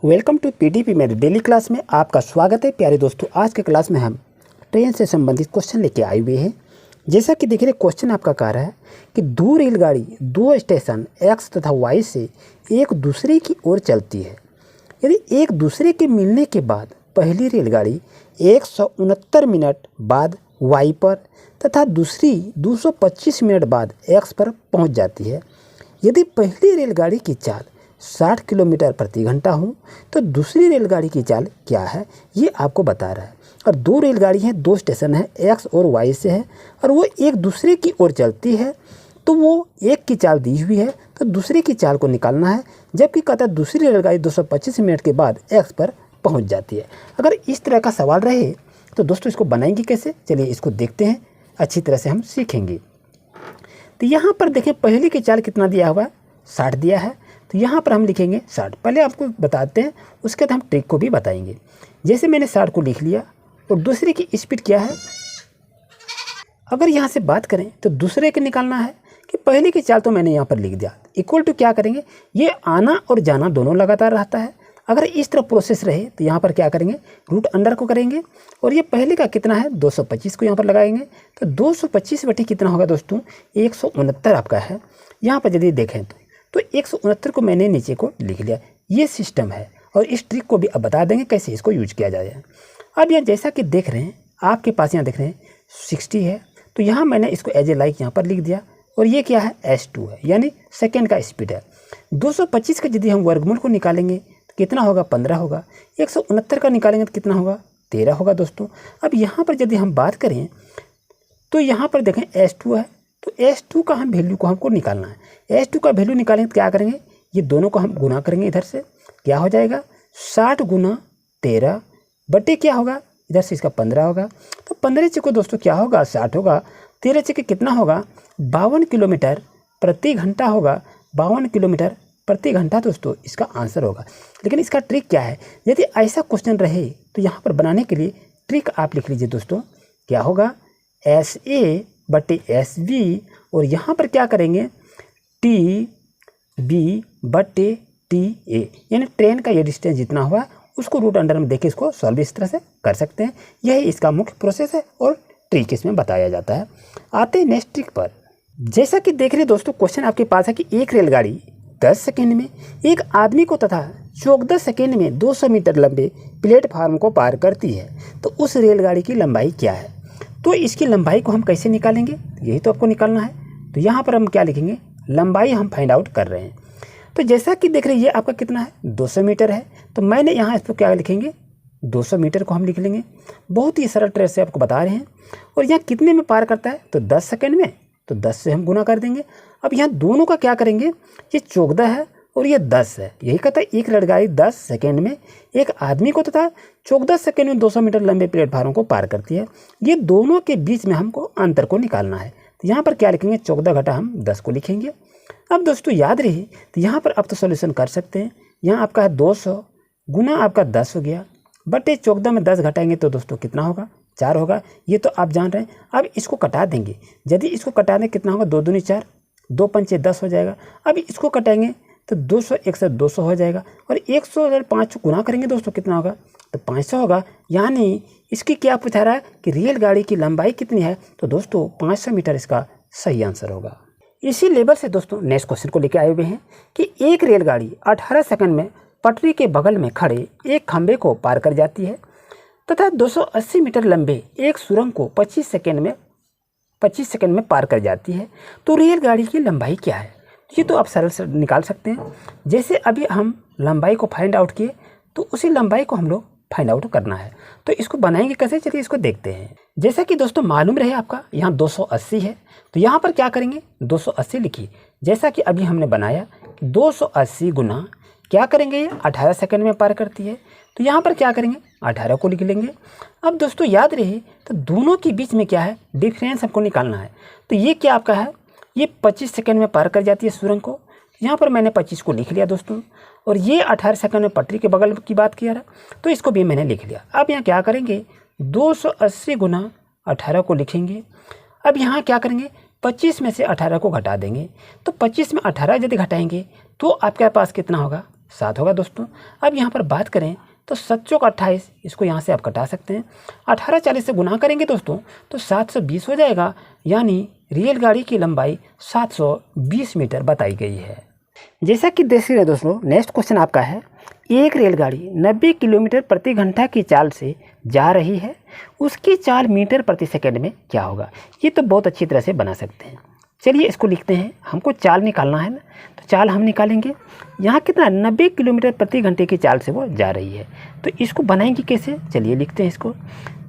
Welcome to PDP मेरे daily class में आपका स्वागत है। प्यारे दोस्तों, आज के क्लास में हम ट्रेन से संबंधित क्वेश्चन लेके आए हुए हैं। जैसा कि देखिए, क्वेश्चन आपका कह रहा है कि दो रेलगाड़ी दो स्टेशन एक्स तथा वाई से एक दूसरे की ओर चलती है। यदि एक दूसरे के मिलने के बाद पहली रेलगाड़ी 169 मिनट बाद वाई पर तथा दूसरी 225 मिनट बाद एक्स पर पहुँच जाती है। यदि पहली रेलगाड़ी की चाल 60 किलोमीटर प्रति घंटा हो तो दूसरी रेलगाड़ी की चाल क्या है, ये आपको बता रहा है। और दो रेलगाड़ी हैं, दो स्टेशन है, एक्स और वाई से है और वो एक दूसरे की ओर चलती है। तो वो एक की चाल दी हुई है तो दूसरे की चाल को निकालना है, जबकि कहता है दूसरी रेलगाड़ी 225 मिनट के बाद एक्स पर पहुंच जाती है। अगर इस तरह का सवाल रहे तो दोस्तों इसको बनाएंगे कैसे, चलिए इसको देखते हैं, अच्छी तरह से हम सीखेंगे। तो यहाँ पर देखें, पहली की चाल कितना दिया हुआ है, 60 दिया है। तो यहाँ पर हम लिखेंगे 60। पहले आपको बताते हैं, उसके बाद हम ट्रिक को भी बताएंगे। जैसे मैंने 60 को लिख लिया और दूसरे की स्पीड क्या है, अगर यहाँ से बात करें तो दूसरे के निकालना है कि पहले की चाल तो मैंने यहाँ पर लिख दिया। इक्वल टू क्या करेंगे, ये आना और जाना दोनों लगातार रहता है। अगर इस तरह प्रोसेस रहे तो यहाँ पर क्या करेंगे, रूट अंडर को करेंगे और ये पहले का कितना है 225 को यहाँ पर लगाएंगे। तो 225 बटे कितना होगा दोस्तों, 169 आपका है। यहाँ पर यदि देखें तो 169 को मैंने नीचे को लिख लिया। ये सिस्टम है और इस ट्रिक को भी अब बता देंगे कैसे इसको यूज किया जाए। अब यहाँ जैसा कि देख रहे हैं, आपके पास यहाँ देख रहे हैं 60 है, तो यहाँ मैंने इसको एज ए लाइक यहाँ पर लिख दिया। और ये क्या है, S2 है, यानी सेकेंड का स्पीड है। 225 का यदि हम वर्गमूल को निकालेंगे तो कितना होगा, 15 होगा। 169 का निकालेंगे तो कितना होगा, 13 होगा दोस्तों। अब यहाँ पर यदि हम बात करें तो यहाँ पर देखें S2 है, तो S2 का हम वैल्यू को हमको निकालना है। S2 का वैल्यू निकालेंगे तो क्या करेंगे, ये दोनों को हम गुना करेंगे। इधर से क्या हो जाएगा, 60 गुना 13 बटे क्या होगा, इधर से इसका 15 होगा। तो 15 चक्के दोस्तों क्या होगा, 60 होगा। 13 चक्के कितना होगा, 52 किलोमीटर प्रति घंटा होगा। 52 किलोमीटर प्रति घंटा दोस्तों इसका आंसर होगा। लेकिन इसका ट्रिक क्या है, यदि ऐसा क्वेश्चन रहे तो यहाँ पर बनाने के लिए ट्रिक आप लिख लीजिए दोस्तों, क्या होगा, SA बटे SB और यहाँ पर क्या करेंगे, TB बटे TA, यानी ट्रेन का ये डिस्टेंस जितना हुआ उसको रूट अंडर में देके इसको सॉल्व इस तरह से कर सकते हैं। यही इसका मुख्य प्रोसेस है और ट्रिक इसमें बताया जाता है। आते हैं नेक्स्ट ट्रिक पर। जैसा कि देख रहे दोस्तों, क्वेश्चन आपके पास है कि एक रेलगाड़ी 10 सेकेंड में एक आदमी को तथा 14 सेकेंड में 200 मीटर लंबे प्लेटफार्म को पार करती है, तो उस रेलगाड़ी की लंबाई क्या है। तो इसकी लंबाई को हम कैसे निकालेंगे, यही तो आपको निकालना है। तो यहाँ पर हम क्या लिखेंगे, लंबाई हम फाइंड आउट कर रहे हैं। तो जैसा कि देख रहे हैं, ये आपका कितना है, 200 मीटर है। तो मैंने यहाँ इसको क्या लिखेंगे, 200 मीटर को हम लिख लेंगे। बहुत ही सरल तरह से आपको बता रहे हैं। और यहाँ कितने में पार करता है, तो 10 सेकेंड में, तो 10 से हम गुना कर देंगे। अब यहाँ दोनों का क्या करेंगे, ये 14 है और ये 10 है। यही कहता है एक रेलगाड़ी 10 सेकेंड में एक आदमी को तथा 14 सेकेंड में 200 मीटर लंबे प्लेटफार्म को पार करती है। ये दोनों के बीच में हमको अंतर को निकालना है। तो यहाँ पर क्या लिखेंगे, 14 घटा हम 10 को लिखेंगे। अब दोस्तों याद रहे, तो यहाँ पर अब तो सोल्यूशन कर सकते हैं। यहाँ आपका है 200 गुना आपका 10 हो गया बटे 14 में 10 घटाएंगे तो दोस्तों कितना होगा, 4 होगा। ये तो आप जान रहे हैं। अब इसको कटा देंगे, यदि इसको कटा दें कितना होगा, 2 दूनी 4, 2 पंचे 10 हो जाएगा। अब इसको कटाएंगे तो 200 1 से 200 हो जाएगा और 100 अगर 5 गुना करेंगे दोस्तों कितना होगा, तो 500 होगा। यानी इसकी क्या पूछा रहा है कि रेलगाड़ी की लंबाई कितनी है, तो दोस्तों 500 मीटर इसका सही आंसर होगा। इसी लेवल से दोस्तों नेक्स्ट क्वेश्चन को लेकर आए हुए हैं कि एक रेलगाड़ी 18 सेकंड में पटरी के बगल में खड़े एक खंभे को पार कर जाती है तथा 280 मीटर लंबे एक सुरंग को 25 सेकंड में पार कर जाती है। तो रेलगाड़ी की लंबाई क्या है, ये तो आप सरल से निकाल सकते हैं। जैसे अभी हम लंबाई को फाइंड आउट किए, तो उसी लंबाई को हम लोग फाइंड आउट करना है। तो इसको बनाएंगे कैसे, चलिए इसको देखते हैं। जैसा कि दोस्तों मालूम रहे आपका, यहाँ 280 है, तो यहाँ पर क्या करेंगे, 280 लिखिए। जैसा कि अभी हमने बनाया 280 गुना क्या करेंगे, ये 18 सेकंड में पार करती है, तो यहाँ पर क्या करेंगे, 18 को लिख लेंगे। अब दोस्तों याद रहे, तो दोनों के बीच में क्या है, डिफरेंस हमको निकालना है। तो ये क्या आपका है, ये 25 सेकंड में पार कर जाती है सुरंग को। यहाँ पर मैंने 25 को लिख लिया दोस्तों, और ये 18 सेकंड में पटरी के बगल की बात किया रहा, तो इसको भी मैंने लिख लिया। अब यहाँ क्या करेंगे, 280 गुना 18 को लिखेंगे। अब यहाँ क्या करेंगे, 25 में से 18 को घटा देंगे। तो 25 में 18 यदि घटाएंगे तो आपके पास कितना होगा, 7 होगा दोस्तों। अब यहाँ पर बात करें तो 7 चौक 28, इसको यहाँ से आप कटा सकते हैं। 18 40 से गुना करेंगे दोस्तों तो 720 हो जाएगा, यानी रेलगाड़ी की लंबाई 720 मीटर बताई गई है। जैसा कि देख रहे हैं दोस्तों, नेक्स्ट क्वेश्चन आपका है, एक रेलगाड़ी 90 किलोमीटर प्रति घंटा की चाल से जा रही है, उसकी चाल मीटर प्रति सेकंड में क्या होगा। ये तो बहुत अच्छी तरह से बना सकते हैं। चलिए इसको लिखते हैं, हमको चाल निकालना है ना, तो चाल हम निकालेंगे। यहाँ कितना 90 किलोमीटर प्रति घंटे की चाल से वो जा रही है, तो इसको बनाएंगे कैसे, चलिए लिखते हैं इसको।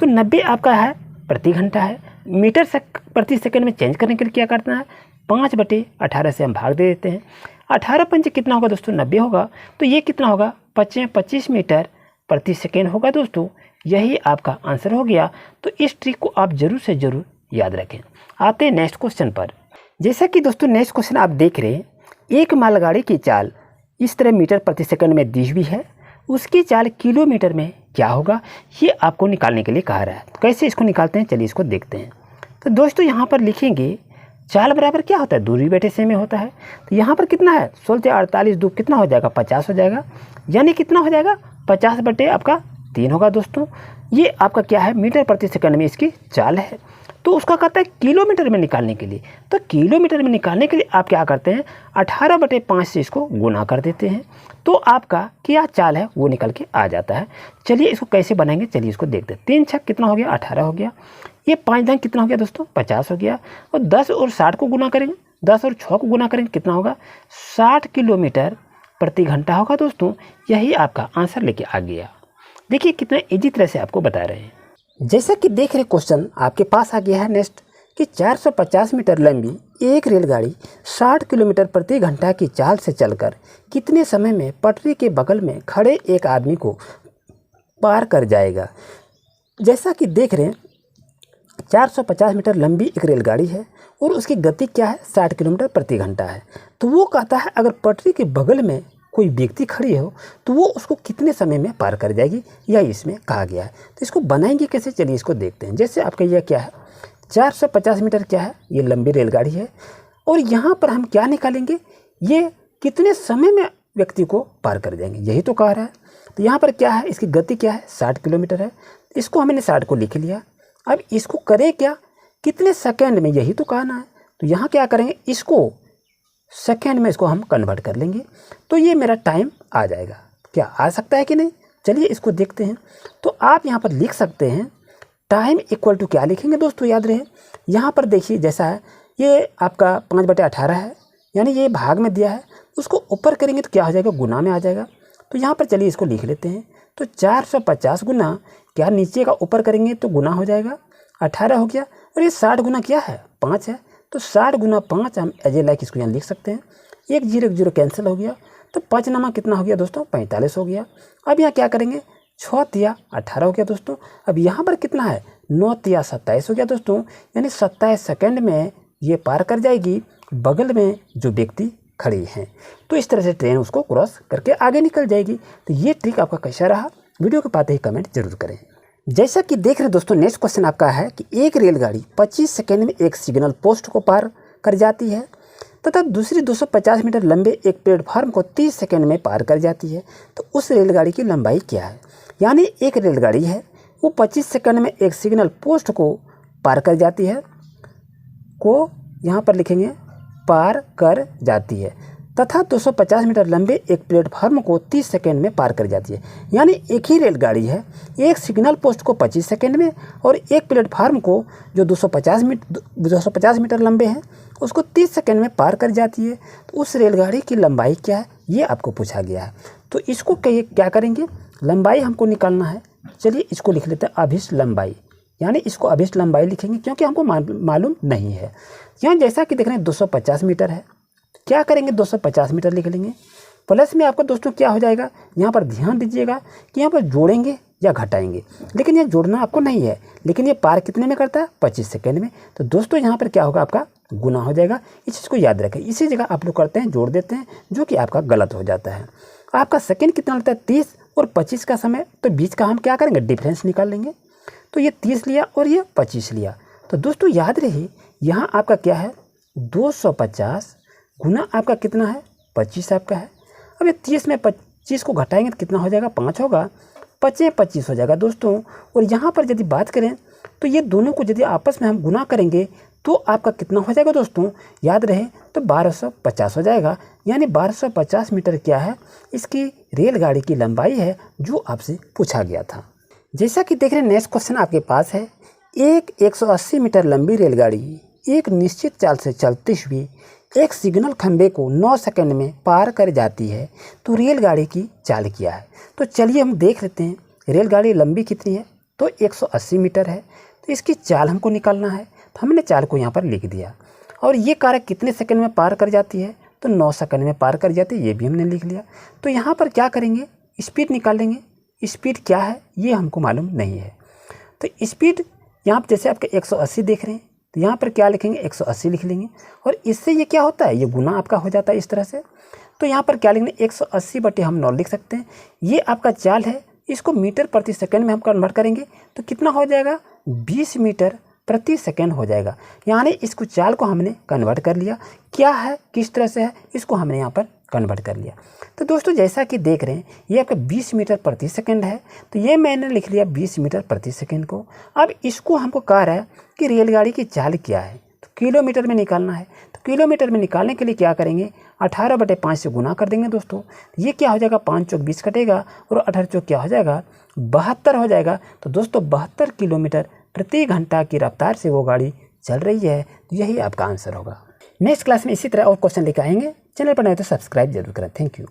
तो 90 आपका है प्रति घंटा है, मीटर प्रति सेकंड में चेंज करने के लिए क्या करना है, 5/18 से हम भाग दे देते हैं। 18 पंच कितना होगा दोस्तों, 90 होगा, तो ये कितना होगा 25 मीटर प्रति सेकेंड होगा दोस्तों। यही आपका आंसर हो गया। तो इस ट्रिक को आप जरूर से जरूर याद रखें। आते हैं नेक्स्ट क्वेश्चन पर। जैसा कि दोस्तों नेक्स्ट क्वेश्चन आप देख रहे हैं, एक मालगाड़ी की चाल इस तरह मीटर प्रति सेकंड में दी हुई है, उसकी चाल किलोमीटर में क्या होगा, ये आपको निकालने के लिए कहा रहा है। तो कैसे इसको निकालते हैं, चलिए इसको देखते हैं। तो दोस्तों यहाँ पर लिखेंगे चाल बराबर क्या होता है, दूरी बटे समय होता है। तो यहाँ पर कितना है 16 48 2 कितना हो जाएगा 50 हो जाएगा, यानी कितना हो जाएगा 50 बटे आपका 3 होगा दोस्तों। ये आपका क्या है मीटर प्रति सेकंड में इसकी चाल है। तो उसका कहता है किलोमीटर में निकालने के लिए, तो किलोमीटर में निकालने के लिए आप क्या करते हैं 18/5 से इसको गुना कर देते हैं, तो आपका क्या चाल है वो निकल के आ जाता है। चलिए इसको कैसे बनाएंगे, चलिए इसको देखते हैं। 3 छक कितना हो गया 18 हो गया, ये 5 दांग कितना हो गया दोस्तों 50 हो गया, और 10 और 60 को गुना करेंगे, 10 और 6 को गुना करेंगे कितना होगा 60 किलोमीटर प्रति घंटा होगा दोस्तों। यही आपका आंसर लेके आ गया। देखिए कितना ईजी तरह से आपको बता रहे हैं। जैसा कि देख रहे क्वेश्चन आपके पास आ गया है नेक्स्ट, कि 450 मीटर लंबी एक रेलगाड़ी 60 किलोमीटर प्रति घंटा की चाल से चलकर कितने समय में पटरी के बगल में खड़े एक आदमी को पार कर जाएगा। जैसा कि देख रहे हैं 450 मीटर लंबी एक रेलगाड़ी है और उसकी गति क्या है 60 किलोमीटर प्रति घंटा है। तो वो कहता है अगर पटरी के बगल में कोई व्यक्ति खड़ी हो तो वो उसको कितने समय में पार कर जाएगी, या इसमें कहा गया है। तो इसको बनाएंगे कैसे, चलिए इसको देखते हैं। जैसे आपका यह क्या है 450 मीटर क्या है, ये लंबी रेलगाड़ी है, और यहाँ पर हम क्या निकालेंगे, ये कितने समय में व्यक्ति को पार कर जाएंगे, यही तो कह रहा है। तो यहाँ पर क्या है इसकी गति क्या है 60 किलोमीटर है, इसको हमने 60 को लिख लिया। अब इसको करें क्या कितने सेकेंड में, यही तो कहना है। तो यहाँ क्या करेंगे इसको सेकेंड में इसको हम कन्वर्ट कर लेंगे, तो ये मेरा टाइम आ जाएगा। क्या आ सकता है कि नहीं, चलिए इसको देखते हैं। तो आप यहाँ पर लिख सकते हैं टाइम इक्वल टू क्या लिखेंगे दोस्तों, याद रहे यहाँ पर देखिए जैसा है ये आपका 5/18 है, यानी ये भाग में दिया है, उसको ऊपर करेंगे तो क्या हो जाएगा गुना में आ जाएगा। तो यहाँ पर चलिए इसको लिख लेते हैं। तो 450 गुना क्या नीचे का ऊपर करेंगे तो गुना हो जाएगा 18 हो गया, और ये 60 गुना क्या है 5 है, तो 60 गुना 5 हम एज ए लाइक इसको यहाँ लिख सकते हैं। 1 0 0 कैंसिल हो गया, तो 5 नामा कितना हो गया दोस्तों 45 हो गया। अब यहाँ क्या करेंगे 6 तिया 18 हो गया दोस्तों। अब यहाँ पर कितना है 9 तिया 27 हो गया दोस्तों, यानी 27 सेकेंड में ये पार कर जाएगी बगल में जो व्यक्ति खड़ी हैं। तो इस तरह से ट्रेन उसको क्रॉस करके आगे निकल जाएगी। तो ये ट्रिक आपका कैसा रहा, वीडियो के पाते ही कमेंट जरूर करें। जैसा कि देख रहे दोस्तों नेक्स्ट क्वेश्चन आपका है कि एक रेलगाड़ी 25 सेकेंड में एक सिग्नल पोस्ट को पार कर जाती है तथा दूसरी 250 मीटर लंबे एक प्लेटफार्म को 30 सेकेंड में पार कर जाती है, तो उस रेलगाड़ी की लंबाई क्या है। यानी एक रेलगाड़ी है वो 25 सेकेंड में एक सिग्नल पोस्ट को पार कर जाती है, को यहाँ पर लिखेंगे पार कर जाती है, तथा 250 मीटर लंबे एक प्लेटफार्म को 30 सेकेंड में पार कर जाती है। यानी एक ही रेलगाड़ी है, एक सिग्नल पोस्ट को 25 सेकेंड में और एक प्लेटफार्म को जो 250 मीटर लंबे हैं उसको 30 सेकेंड में पार कर जाती है। तो उस रेलगाड़ी की लंबाई क्या है ये आपको पूछा गया है। तो इसको क्या करेंगे, लंबाई हमको निकालना है। चलिए इसको लिख लेते हैं अभिष्ट लंबाई, यानी इसको अभिष्ट लंबाई लिखेंगे क्योंकि हमको मालूम नहीं है। यहाँ जैसा कि देख रहे हैं 250 मीटर है, क्या करेंगे 250 मीटर लिख लेंगे। प्लस में आपका दोस्तों क्या हो जाएगा, यहाँ पर ध्यान दीजिएगा कि यहाँ पर जोड़ेंगे या घटाएंगे, लेकिन ये जोड़ना आपको नहीं है, लेकिन ये पार कितने में करता है 25 सेकेंड में। तो दोस्तों यहाँ पर क्या होगा आपका गुना हो जाएगा। इस चीज़ को याद रखें। इसी जगह आप लोग करते हैं जोड़ देते हैं, जो कि आपका गलत हो जाता है। आपका सेकेंड कितना लगता है 30 और 25 का समय, तो बीच का हम क्या करेंगे डिफरेंस निकाल लेंगे। तो ये 30 लिया और ये 25 लिया। तो दोस्तों याद रही यहाँ आपका क्या है 250 गुना आपका कितना है 25 आपका है। अब ये 30 में चीज़ को घटाएंगे तो कितना हो जाएगा, 5 होगा, 5 25 हो जाएगा दोस्तों। और यहाँ पर यदि बात करें तो ये दोनों को यदि आपस में हम गुना करेंगे तो आपका कितना हो जाएगा दोस्तों, याद रहे तो 1250 हो जाएगा। यानी 1250 मीटर क्या है, इसकी रेलगाड़ी की लंबाई है जो आपसे पूछा गया था। जैसा कि देख रहे हैं नेक्स्ट क्वेश्चन आपके पास है, एक 180 मीटर लंबी रेलगाड़ी एक निश्चित चाल से चलती हुई एक सिग्नल खंभे को 9 सेकंड में पार कर जाती है, तो रेलगाड़ी की चाल क्या है। तो चलिए हम देख लेते हैं रेलगाड़ी लंबी कितनी है, तो 180 मीटर है, तो इसकी चाल हमको निकालना है। तो हमने चाल को यहाँ पर लिख दिया। और ये कार कितने सेकंड में पार कर जाती है, तो 9 सेकंड में पार कर जाती है, ये भी हमने लिख लिया। तो यहाँ पर क्या करेंगे, स्पीड निकालेंगे। स्पीड क्या है ये हमको मालूम नहीं है, तो स्पीड यहाँ पर जैसे आपके 180 देख रहे हैं, तो यहाँ पर क्या लिखेंगे, 180 लिख लेंगे। और इससे ये क्या होता है, ये गुना आपका हो जाता है इस तरह से। तो यहाँ पर क्या लिखेंगे, 180 बटे हम 9 लिख सकते हैं। ये आपका चाल है, इसको मीटर प्रति सेकंड में हम कन्वर्ट करेंगे तो कितना हो जाएगा, 20 मीटर प्रति सेकंड हो जाएगा। यानी इसको चाल को हमने कन्वर्ट कर लिया। क्या है, किस तरह से है, इसको हमने यहाँ पर कन्वर्ट कर लिया। तो दोस्तों जैसा कि देख रहे हैं ये आपका 20 मीटर प्रति सेकंड है, तो ये मैंने लिख लिया 20 मीटर प्रति सेकंड को। अब इसको हमको कह रहा है कि रेलगाड़ी की चाल क्या है, तो किलोमीटर में निकालना है। तो किलोमीटर में निकालने के लिए क्या करेंगे, 18 बटे 5 से गुना कर देंगे दोस्तों। ये क्या हो जाएगा, 5 चौक 20 कटेगा और 18 चौक क्या हो जाएगा, 72 हो जाएगा। तो दोस्तों 72 किलोमीटर प्रति घंटा की रफ्तार से वो गाड़ी चल रही है। तो यही आपका आंसर होगा। नेक्स्ट क्लास में इसी तरह और क्वेश्चन लेकर आएंगे। चैनल पर नए तो सब्सक्राइब जरूर करें। Thank you.